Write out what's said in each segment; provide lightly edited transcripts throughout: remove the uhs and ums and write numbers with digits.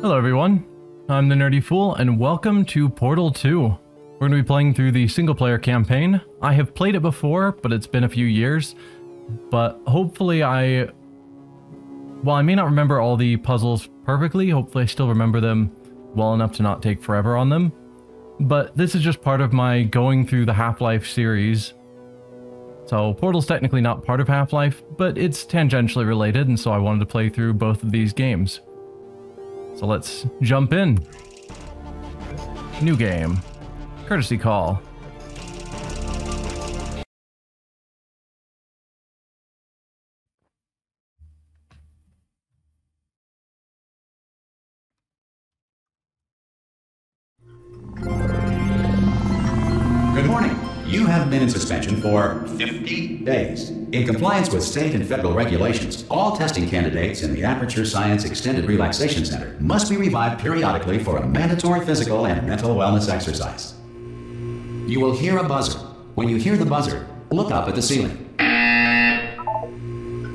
Hello everyone, I'm the Nerdy Fool and welcome to Portal 2. We're going to be playing through the single player campaign. I have played it before, but it's been a few years. But hopefully while I may not remember all the puzzles perfectly, hopefully I still remember them well enough to not take forever on them. But this is just part of my going through the Half-Life series. So Portal's technically not part of Half-Life, but it's tangentially related, and so I wanted to play through both of these games. So let's jump in. New game. Courtesy call. Good morning. You have been in suspension for 50 days. In compliance with state and federal regulations, all testing candidates in the Aperture Science Extended Relaxation Center must be revived periodically for a mandatory physical and mental wellness exercise. You will hear a buzzer. When you hear the buzzer, look up at the ceiling.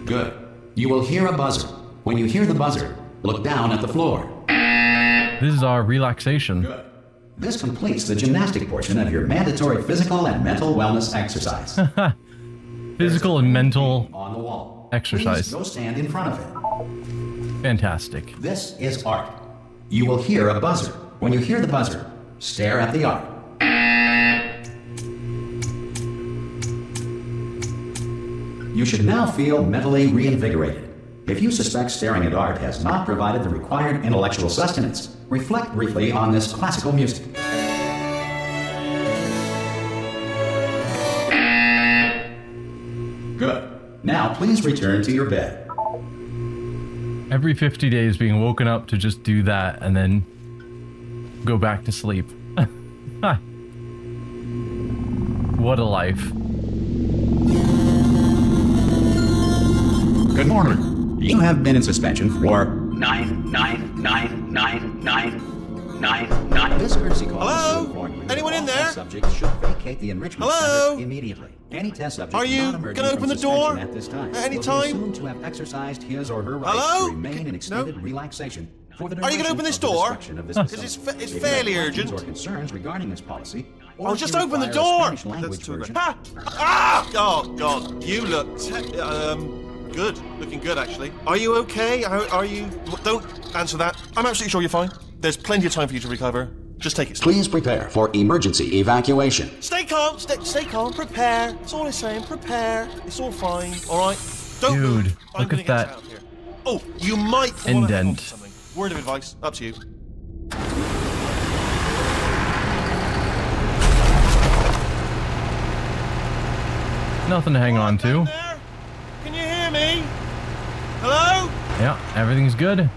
Good. You will hear a buzzer. When you hear the buzzer, look down at the floor. This is our relaxation. Good. This completes the gymnastic portion of your mandatory physical and mental wellness exercise. Physical and mental on the wall. exercise. Please go stand in front of it. Fantastic. This is art. You will hear a buzzer. When you hear the buzzer, stare at the art. You should now feel mentally reinvigorated. If you suspect staring at art has not provided the required intellectual sustenance, reflect briefly on this classical music. Good. Now please return to your bed. Every 50 days being woken up to just do that and then go back to sleep. What a life. Good morning. You have been in suspension for 9999999. This courtesy call. Hello? Anyone in there? Subjects should vacate the enrichment Hello? center immediately. Any test subject Are you not gonna open the door at this time at any will be time? assumed to have exercised his or her right Hello? to remain in extended No? relaxation. For the Are you gonna open this door? Because it's If fairly you have questions urgent. or concerns regarding this policy, or Oh, if just you open the require a door! Spanish language That's too version, bad. Ah! Oh, God. You look good. Looking good, actually. Are you okay? Are you... Don't answer that. I'm absolutely sure you're fine. There's plenty of time for you to recover. Just take it slow. please prepare for emergency evacuation. Stay calm. Stay calm. Prepare. That's all I'm saying. Prepare. It's all fine. All right? Don't Dude, move. I'm look gonna at get that out of here. Oh, you might want to hang on indent. to something. Word of advice. Up to you. Nothing to hang on to. There? Can you hear me? Hello? Yeah, everything's good.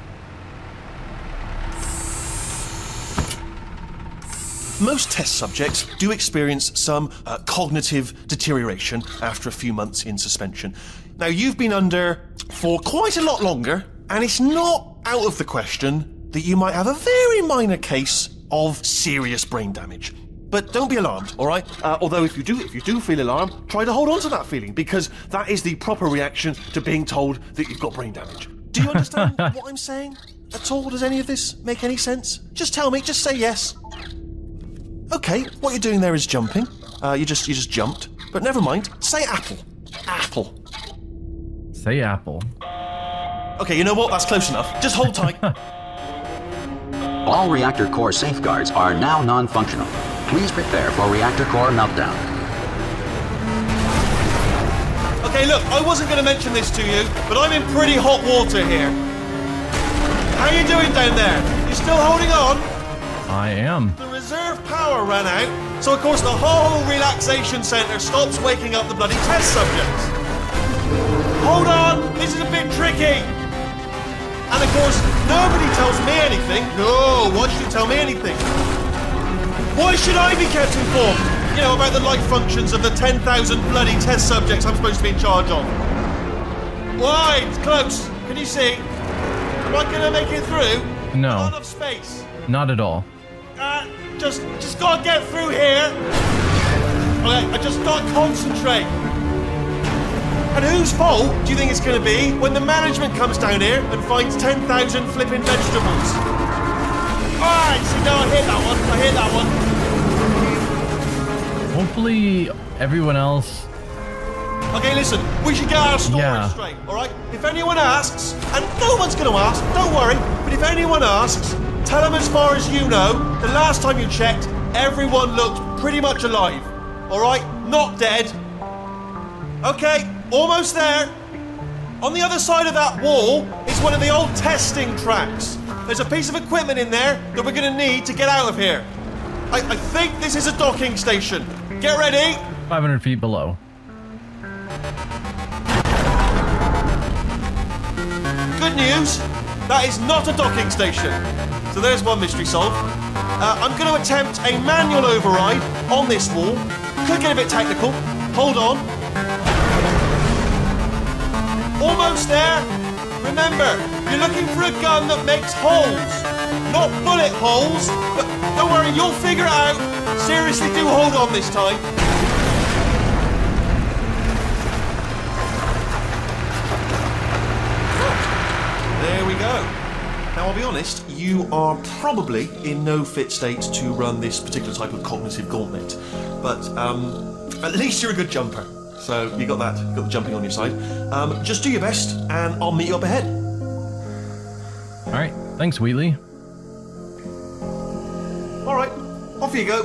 Most test subjects do experience some cognitive deterioration after a few months in suspension. Now, you've been under for quite a lot longer, and it's not out of the question that you might have a very minor case of serious brain damage. But don't be alarmed, all right? Although if you do feel alarmed, try to hold on to that feeling, because that is the proper reaction to being told that you've got brain damage. Do you understand what I'm saying at all? Does any of this make any sense? Just tell me, just say yes. Okay, what you're doing there is jumping. You just jumped. But never mind. Say apple. Apple. Say apple. Okay, you know what? That's close enough. Just hold tight. All reactor core safeguards are now non-functional. Please prepare for reactor core meltdown. Okay, look, I wasn't going to mention this to you, but I'm in pretty hot water here. How you doing down there? You still holding on? I am. The reserve power ran out, so of course the whole relaxation centre stops waking up the bloody test subjects. Hold on, this is a bit tricky. And of course, nobody tells me anything. No, why should you tell me anything? Why should I be kept informed? You know, about the life functions of the 10,000 bloody test subjects I'm supposed to be in charge of. Why? It's close. Can you see? Am I going to make it through? No. Not enough space. Not at all. Just gotta get through here. Okay, I just gotta concentrate. And whose fault do you think it's going to be when the management comes down here and finds 10,000 flipping vegetables? Alright, see, no, I hit that one. Hopefully everyone else... Okay, listen, we should get our story straight, alright? If anyone asks, and no one's going to ask, don't worry, but if anyone asks, tell them as far as you know, the last time you checked, everyone looked pretty much alive, alright? Not dead. Okay, almost there. On the other side of that wall is one of the old testing tracks. There's a piece of equipment in there that we're going to need to get out of here. I think this is a docking station. Get ready. 500 feet below. Good news, that is not a docking station. So there's one mystery solved. I'm going to attempt a manual override on this wall. Could get a bit technical. Hold on. Almost there. Remember, you're looking for a gun that makes holes. Not bullet holes, but don't worry, you'll figure it out. Seriously, do hold on this time. There we go. Now, I'll be honest, you are probably in no fit state to run this particular type of cognitive gauntlet. But at least you're a good jumper. So you got that, you got the jumping on your side. Just do your best, and I'll meet you up ahead. All right, thanks, Wheatley. All right, off you go.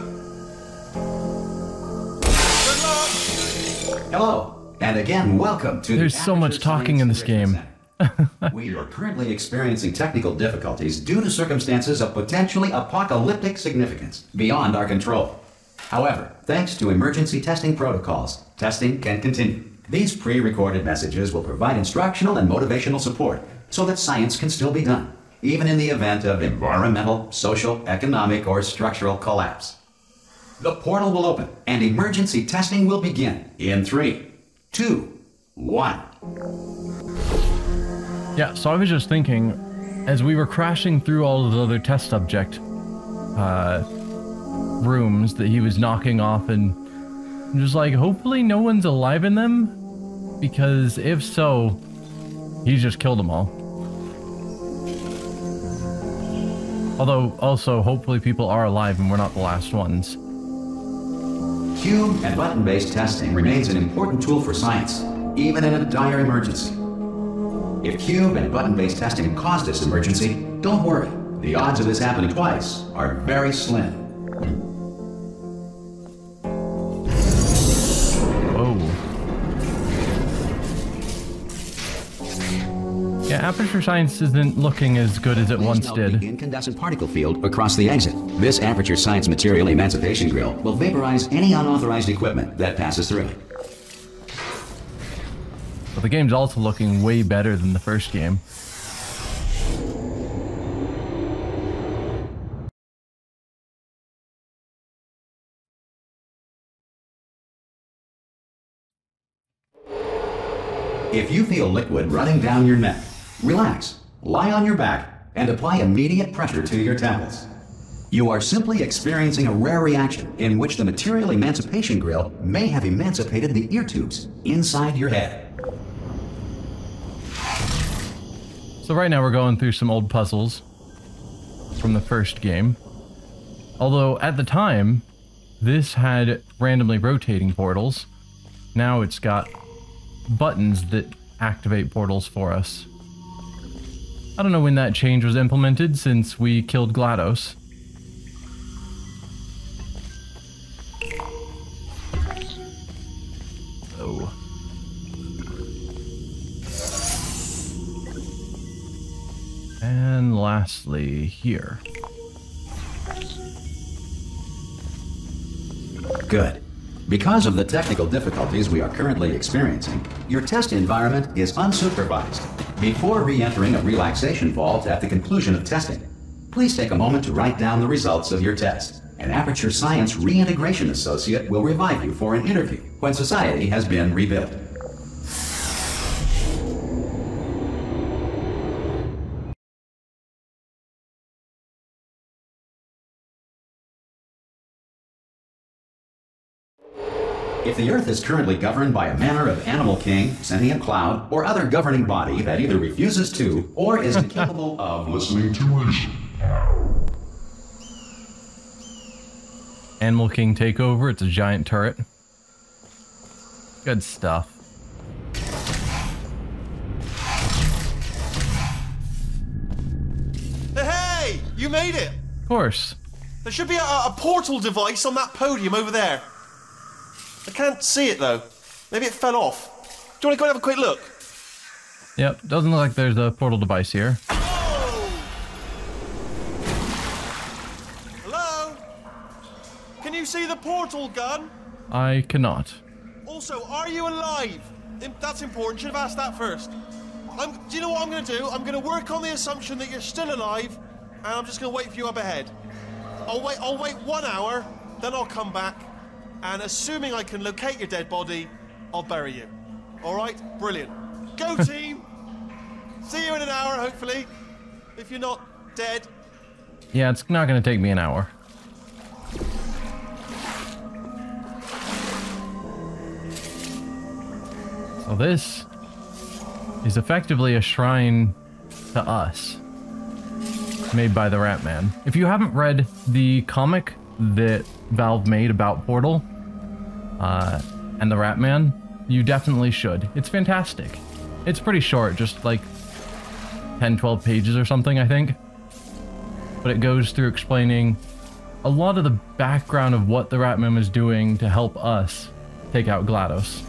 Good luck. Hello, and again, welcome to There's so much talking in this game. We are currently experiencing technical difficulties due to circumstances of potentially apocalyptic significance beyond our control. However, thanks to emergency testing protocols, testing can continue. These pre-recorded messages will provide instructional and motivational support so that science can still be done, even in the event of environmental, social, economic, or structural collapse. The portal will open and emergency testing will begin in 3, 2, 1. Yeah, so I was just thinking, as we were crashing through all of the other test subject rooms that he was knocking off, and I'm just like, hopefully no one's alive in them, because if so, he just killed them all. Although, also, hopefully people are alive and we're not the last ones. Cube and button-based testing remains an important tool for science, even in a dire emergency. If cube and button-based testing caused this emergency, don't worry. The odds of this happening twice are very slim. Whoa. Yeah, Aperture Science isn't looking as good as it once did. The incandescent particle field across the exit. This Aperture Science Material Emancipation Grill will vaporize any unauthorized equipment that passes through it. But the game's also looking way better than the first game. If you feel liquid running down your neck, relax, lie on your back, and apply immediate pressure to your temples. You are simply experiencing a rare reaction in which the Material Emancipation Grill may have emancipated the ear tubes inside your head. So right now we're going through some old puzzles from the first game. Although at the time, this had randomly rotating portals. Now it's got buttons that activate portals for us. I don't know when that change was implemented since we killed GLaDOS. Oh. And lastly, here. Good. Because of the technical difficulties we are currently experiencing, your test environment is unsupervised. Before re-entering a relaxation vault at the conclusion of testing, please take a moment to write down the results of your test. An Aperture Science Reintegration Associate will revive you for an interview when society has been rebuilt. If the Earth is currently governed by a manner of animal king, sentient cloud, or other governing body that either refuses to or is incapable of listening to reason. Animal King takeover. It's a giant turret. Good stuff. Hey! You made it! Of course. There should be a portal device on that podium over there. I can't see it though. Maybe it fell off. Do you want to go and have a quick look? Yep, doesn't look like there's a portal device here. Oh! Hello? Can you see the portal gun? I cannot. Also, are you alive? That's important. Should have asked that first. Do you know what I'm going to do? I'm going to work on the assumption that you're still alive, and I'm just going to wait for you up ahead. I'll wait 1 hour, then I'll come back, and assuming I can locate your dead body, I'll bury you. All right? Brilliant. Go team! See you in an hour, hopefully, if you're not dead. Yeah, it's not going to take me an hour. So this is effectively a shrine to us, made by the Ratman. If you haven't read the comic that Valve made about Portal and the Ratman, you definitely should. It's fantastic. It's pretty short, just like 10-12 pages or something, I think. But it goes through explaining a lot of the background of what the Ratman was doing to help us take out GLaDOS.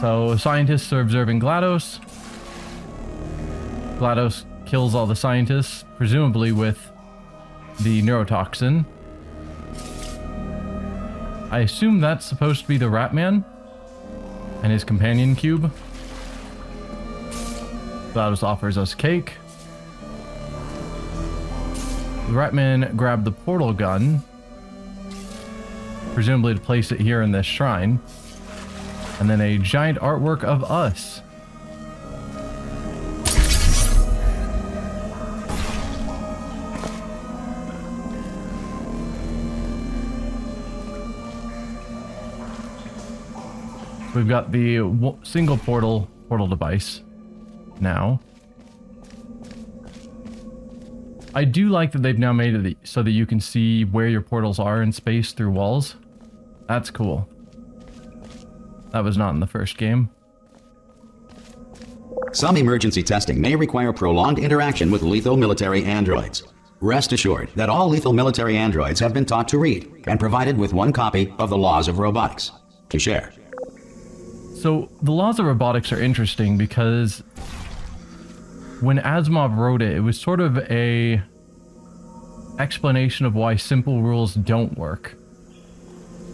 So scientists are observing GLaDOS. GLaDOS kills all the scientists, presumably with the neurotoxin. I assume that's supposed to be the Ratman and his companion cube. GLaDOS offers us cake. The Ratman grabbed the portal gun, presumably to place it here in this shrine. And then a giant artwork of us. We've got the single portal device now. I do like that they've now made it so that you can see where your portals are in space through walls. That's cool. That was not in the first game. Some emergency testing may require prolonged interaction with lethal military androids. Rest assured that all lethal military androids have been taught to read and provided with one copy of the Laws of Robotics to share. So the Laws of Robotics are interesting because when Asimov wrote it, it was sort of a explanation of why simple rules don't work.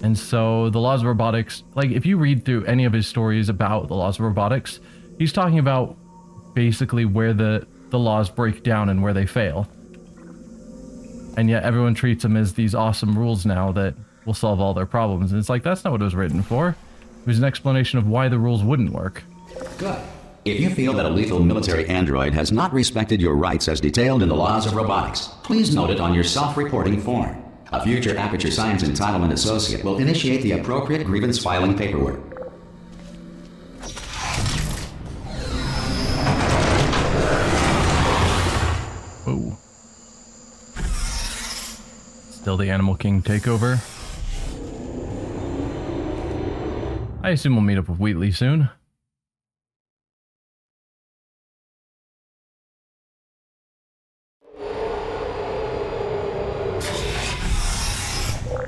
And so the Laws of Robotics, like if you read through any of his stories about the Laws of Robotics, he's talking about basically where the laws break down and where they fail. And yet everyone treats them as these awesome rules now that will solve all their problems. And it's like, that's not what it was written for. It was an explanation of why the rules wouldn't work. Good. If you feel that a lethal military android has not respected your rights as detailed in the Laws of Robotics, please note it on your self-reporting form. A future Aperture Science Entitlement Associate will initiate the appropriate grievance filing paperwork. Oh. Still the Animal King takeover. I assume we'll meet up with Wheatley soon.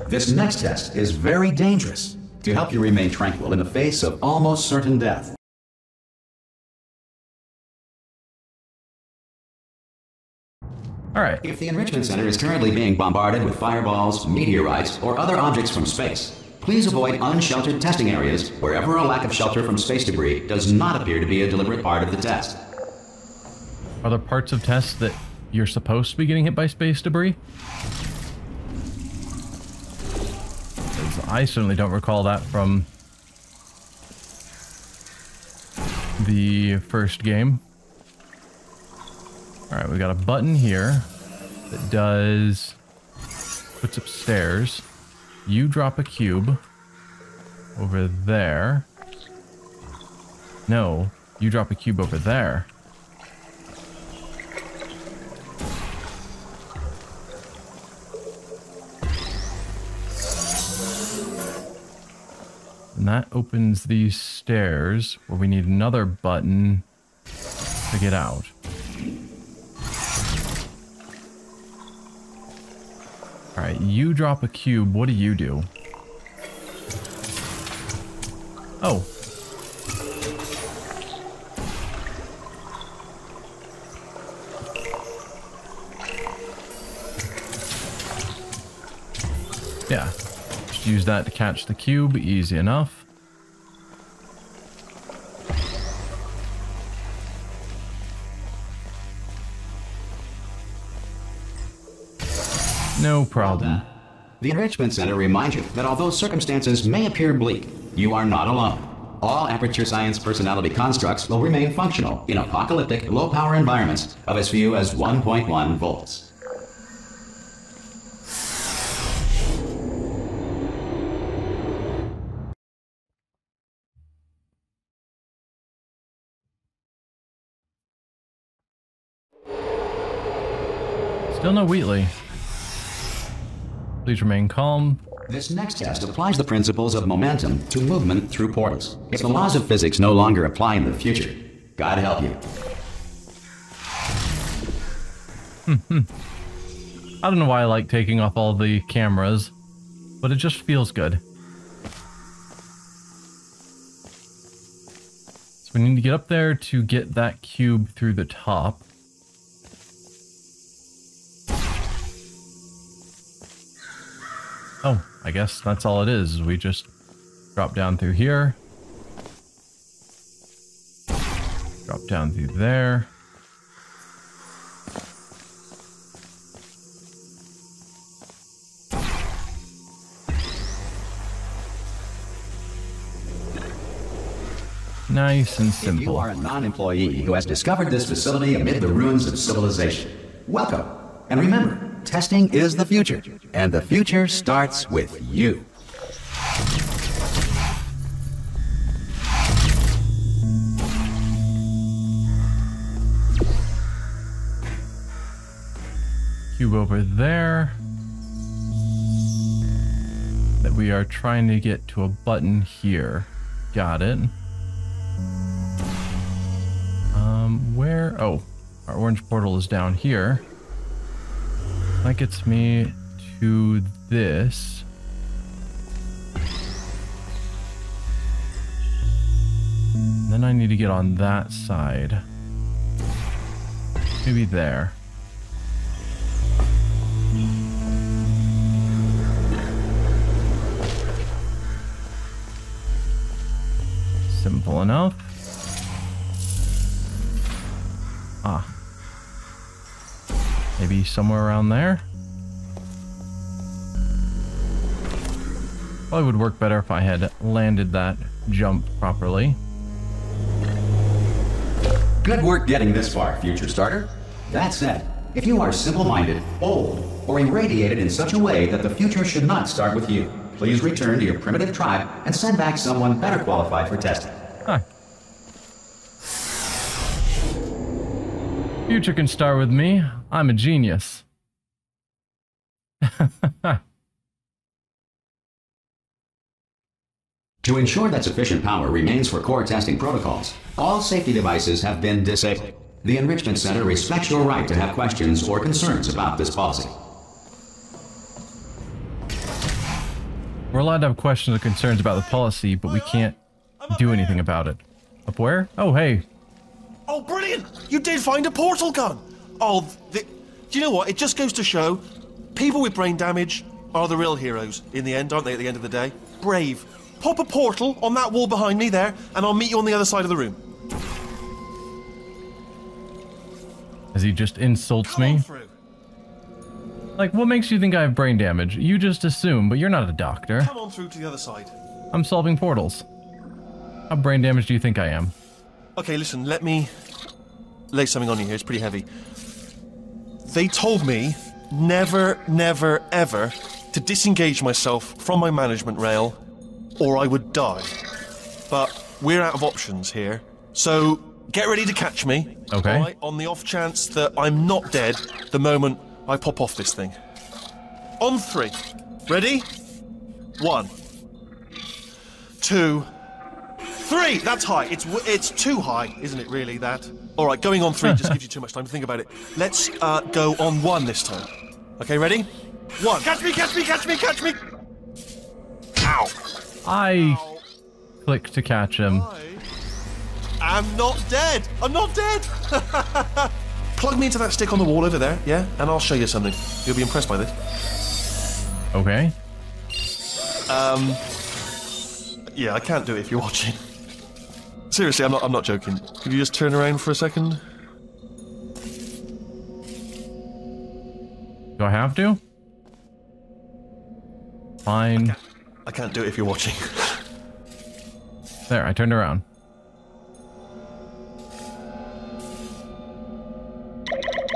This next test is very dangerous to help you remain tranquil in the face of almost certain death. All right. If the Enrichment Center is currently being bombarded with fireballs, meteorites, or other objects from space, please avoid unsheltered testing areas wherever a lack of shelter from space debris does not appear to be a deliberate part of the test. Are there parts of tests that you're supposed to be getting hit by space debris? I certainly don't recall that from the first game. All right, we got a button here that puts up stairs. You drop a cube. over there. No, you drop a cube over there. And that opens these stairs where we need another button to get out. Alright, you drop a cube. What do you do? Oh. Yeah. Just use that to catch the cube. Easy enough. No problem. The Enrichment Center reminds you that although circumstances may appear bleak, you are not alone. All Aperture Science personality constructs will remain functional in apocalyptic, low-power environments of as few as 1.1 volts. Still no Wheatley. Please remain calm. This next test applies the principles of momentum to movement through portals. If the laws of physics no longer apply in the future, God help you. I don't know why I like taking off all the cameras, but it just feels good. So we need to get up there to get that cube through the top. Oh, I guess that's all it is. We just drop down through here. Drop down through there. Nice and simple. If you are a non-employee who has discovered this facility amid the ruins of civilization, welcome. And remember, testing is the future, and the future starts with you. Cube over there. That we are trying to get to a button here. Got it. Where? Oh, our orange portal is down here. That gets me to this. Then I need to get on that side. Maybe there. Simple enough. Ah. Maybe somewhere around there? Probably would work better if I had landed that jump properly. Good work getting this far, future starter. That said, if you are simple-minded, old, or irradiated in such a way that the future should not start with you, please return to your primitive tribe and send back someone better qualified for testing. Huh. Future can start with me. I'm a genius. To ensure that sufficient power remains for core testing protocols, all safety devices have been disabled. The Enrichment Center respects your right to have questions or concerns about this policy. We're allowed to have questions or concerns about the policy, but we can't do anything about it. Up where? Oh, hey. Oh, brilliant! You did find a portal gun! Oh, do you know what? It just goes to show, people with brain damage are the real heroes in the end, aren't they, at the end of the day? Brave. Pop a portal on that wall behind me there, and I'll meet you on the other side of the room. As he just insults me. Like, what makes you think I have brain damage? You just assume, but you're not a doctor. Come on through to the other side. I'm solving portals. How brain damaged do you think I am? Okay, listen, let me lay something on you here. It's pretty heavy. They told me never, never, ever to disengage myself from my management rail or I would die. But we're out of options here. So get ready to catch me. Okay. All right, on the off chance that I'm not dead the moment I pop off this thing. On 3. Ready? 1, 2, 3. That's high. It's too high, isn't it? Really? That. All right. Going on 3 just gives you too much time to think about it. Let's go on 1 this time. Okay. Ready? 1. Catch me! Catch me! Catch me! Catch me! Ow! I click to catch him. I'm not dead. I'm not dead. Plug me into that stick on the wall over there, yeah? And I'll show you something. You'll be impressed by this. Okay. Yeah, I can't do it if you're watching. Seriously, I'm not joking. Could you just turn around for a second? Do I have to? Fine. I can't do it if you're watching. There, I turned around.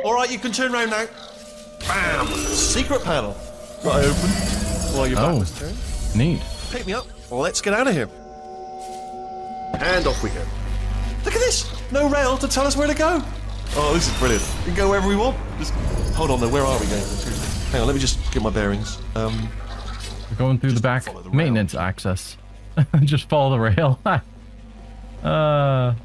Alright, you can turn around now. Bam! Secret panel. That I open while your back was turned. Neat. Pick me up. Let's get out of here. And off we go. Look at this! No rail to tell us where to go. Oh, this is brilliant. We can go wherever we want. Just hold on though, where are we going? Seriously. Hang on, let me just get my bearings. We're going through the back maintenance access. Just follow the rail. Oh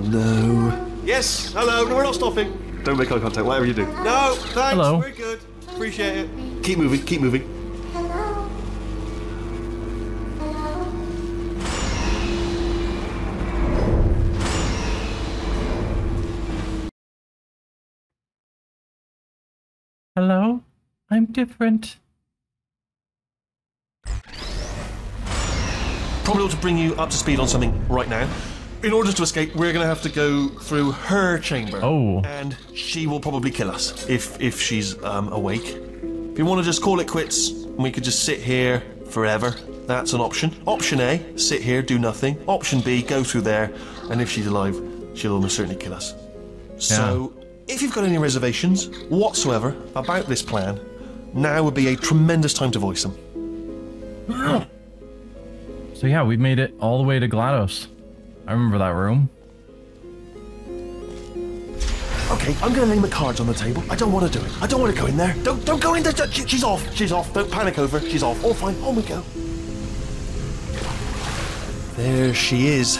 no. Yes, hello, no, we're not stopping. Don't make eye contact, whatever you do. No, thanks, hello. We're good. Appreciate it. Keep moving, keep moving. Hello? I'm different. Probably ought to bring you up to speed on something right now. In order to escape, we're going to have to go through her chamber. Oh. And she will probably kill us if she's awake. If you want to just call it quits, and we could just sit here forever, that's an option. Option A, sit here, do nothing. Option B, go through there, and if she's alive, she'll almost certainly kill us. So, if you've got any reservations whatsoever about this plan, now would be a tremendous time to voice them. So yeah, we made it all the way to GLaDOS. I remember that room. Okay, I'm going to lay my cards on the table. I don't want to do it. I don't want to go in there. Don't go in there. She's off. She's off. Don't panic over. She's off. All fine. On we go. There she is.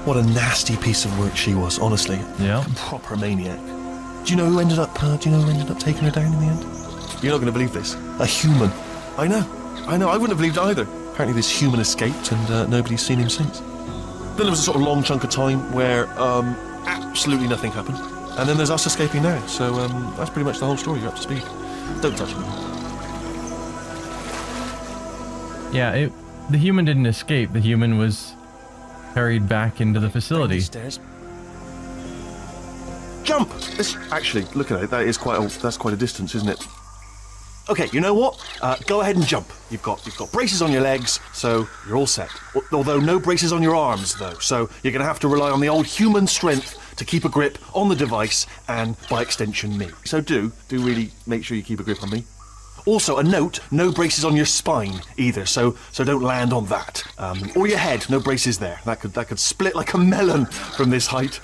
What a nasty piece of work she was, honestly. Yeah. A proper maniac. Do you know who ended up taking her down in the end? You're not going to believe this. A human. I know. I wouldn't have believed it either. Apparently this human escaped and nobody's seen him since. Then there was a sort of long chunk of time where absolutely nothing happened. And then there's us escaping now. So that's pretty much the whole story. You're up to speed. Don't touch me. Yeah, the human didn't escape. The human was carried back into the facility. Stairs. Jump! Actually, look at it. That's quite a distance, isn't it? Okay, you know what? Go ahead and jump. You've got braces on your legs, so you're all set. Although no braces on your arms, though. So you're going to have to rely on the old human strength to keep a grip on the device and, by extension, me. So do really make sure you keep a grip on me. Also, a note: no braces on your spine either. So don't land on that. Or your head. No braces there. That could split like a melon from this height.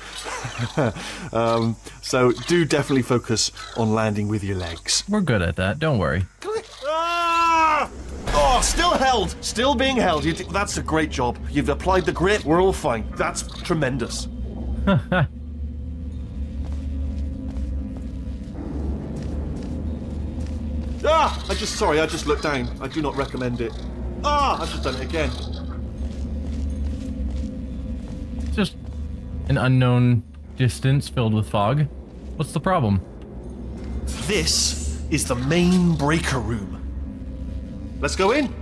So do definitely focus on landing with your legs. We're good at that. Don't worry. Ah! Oh, still held. Still being held. That's a great job. You've applied the grip. We're all fine. That's tremendous. I just looked down. I do not recommend it. I've just done it again. Just an unknown distance filled with fog. What's the problem? This is the main breaker room. Let's go in.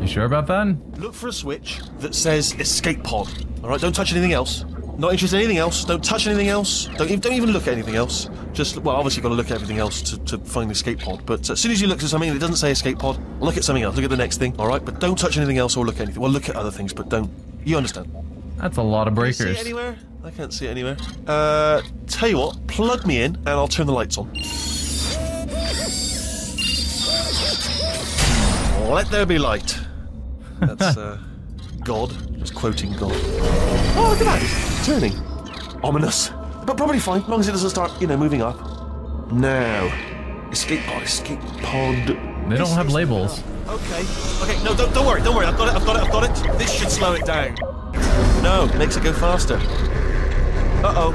You sure about that? Look for a switch that says escape pod. All right, don't touch anything else. Not interested in anything else. Don't touch anything else. Don't even look at anything else. Obviously you've got to look at everything else to find the escape pod. But as soon as you look at something that doesn't say escape pod, look at something else. Look at the next thing, all right? But don't touch anything else or look at anything. Well, look at other things, but don't. You understand? That's a lot of breakers. Can you see it anywhere? I can't see it anywhere. Tell you what, plug me in and I'll turn the lights on. let there be light. That's, God. Just quoting God. Oh, look at that. It's turning. Ominous. But probably fine, as long as it doesn't start, moving up. Now. Escape pod, escape pod. They don't have labels. Okay, no, don't worry, I've got it. This should slow it down. No, makes it go faster. Uh-oh.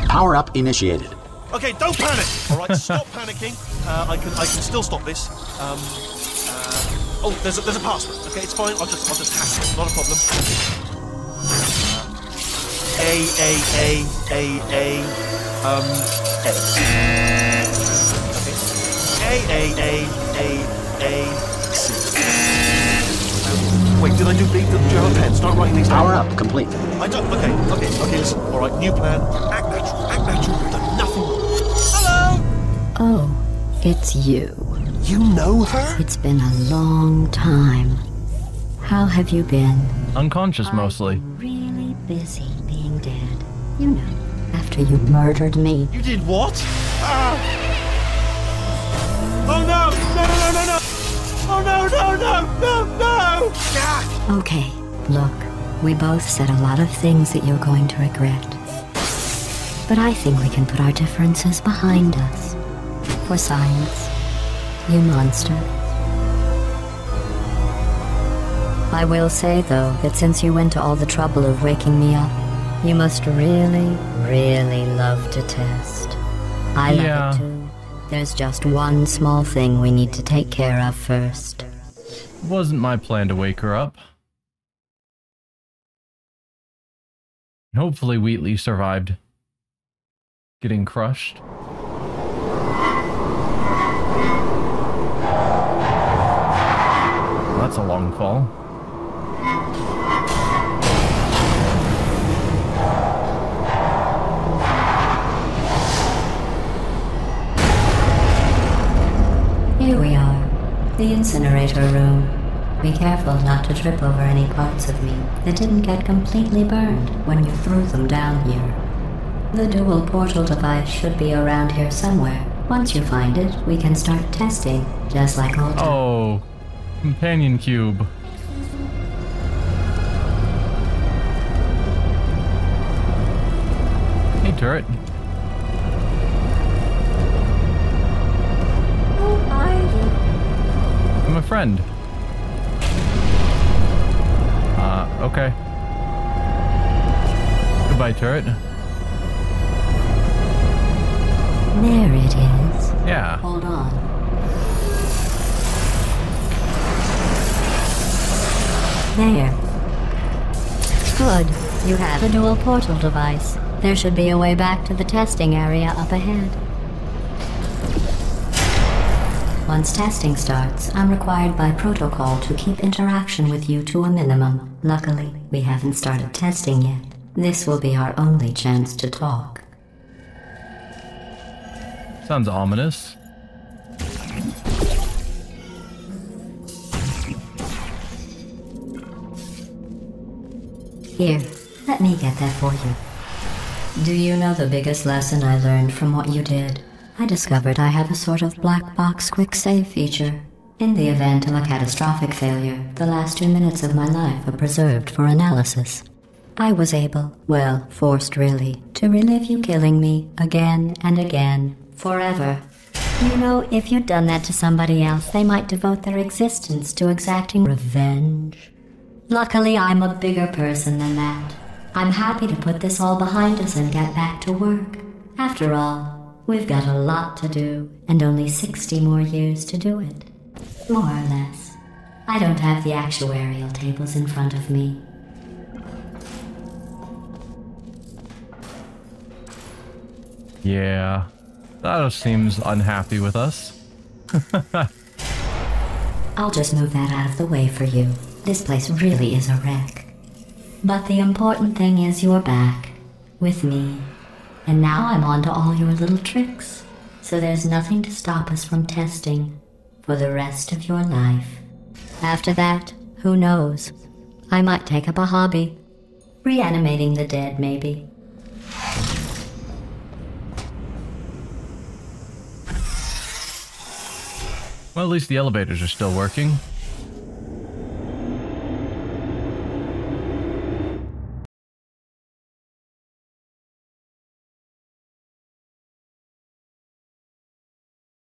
Power up initiated. Okay, don't panic! Alright, stop panicking. I can still stop this. Oh, there's a password. Okay, it's fine, I'll just hack it, not a problem. A. A-C. Wait, did I do big? Do you have a pen? Start writing these down. Power up complete. I don't. Okay, listen. Alright, new plan. Act natural. We've done nothing wrong. Hello! Oh, it's you. You know her? It's been a long time. How have you been? Unconscious mostly. I'm really busy being dead. You know, after you murdered me. You did what? Oh no! No! Oh no! Ah! Okay, look, we both said a lot of things that you're going to regret. But I think we can put our differences behind us. For science, you monster. I will say, though, that since you went to all the trouble of waking me up, you must really, really love to test. I love it too. There's just one small thing we need to take care of first. Wasn't my plan to wake her up. Hopefully Wheatley survived getting crushed. That's a long fall. Here we are, the incinerator room. Be careful not to trip over any parts of me that didn't get completely burned when you threw them down here. The dual portal device should be around here somewhere. Once you find it, we can start testing, just like old times. Oh, companion cube. Hey, turret. Who are you? I'm a friend. Okay. Goodbye, turret. There it is. Yeah. Hold on. There. Good. You have a dual portal device. There should be a way back to the testing area up ahead. Once testing starts, I'm required by protocol to keep interaction with you to a minimum. Luckily, we haven't started testing yet. This will be our only chance to talk. Sounds ominous. Here, let me get that for you. Do you know the biggest lesson I learned from what you did? I discovered I have a sort of black box quick save feature. In the event of a catastrophic failure, the last 2 minutes of my life are preserved for analysis. I was able, well, forced really, to relive you killing me again and again, forever. You know, if you'd done that to somebody else, they might devote their existence to exacting revenge. Luckily, I'm a bigger person than that. I'm happy to put this all behind us and get back to work. After all, we've got a lot to do, and only 60 more years to do it. More or less. I don't have the actuarial tables in front of me. Yeah. That seems unhappy with us. I'll just move that out of the way for you. This place really is a wreck. But the important thing is you're back. With me. And now I'm on to all your little tricks. So there's nothing to stop us from testing for the rest of your life. After that, who knows? I might take up a hobby. Reanimating the dead, maybe. Well, at least the elevators are still working.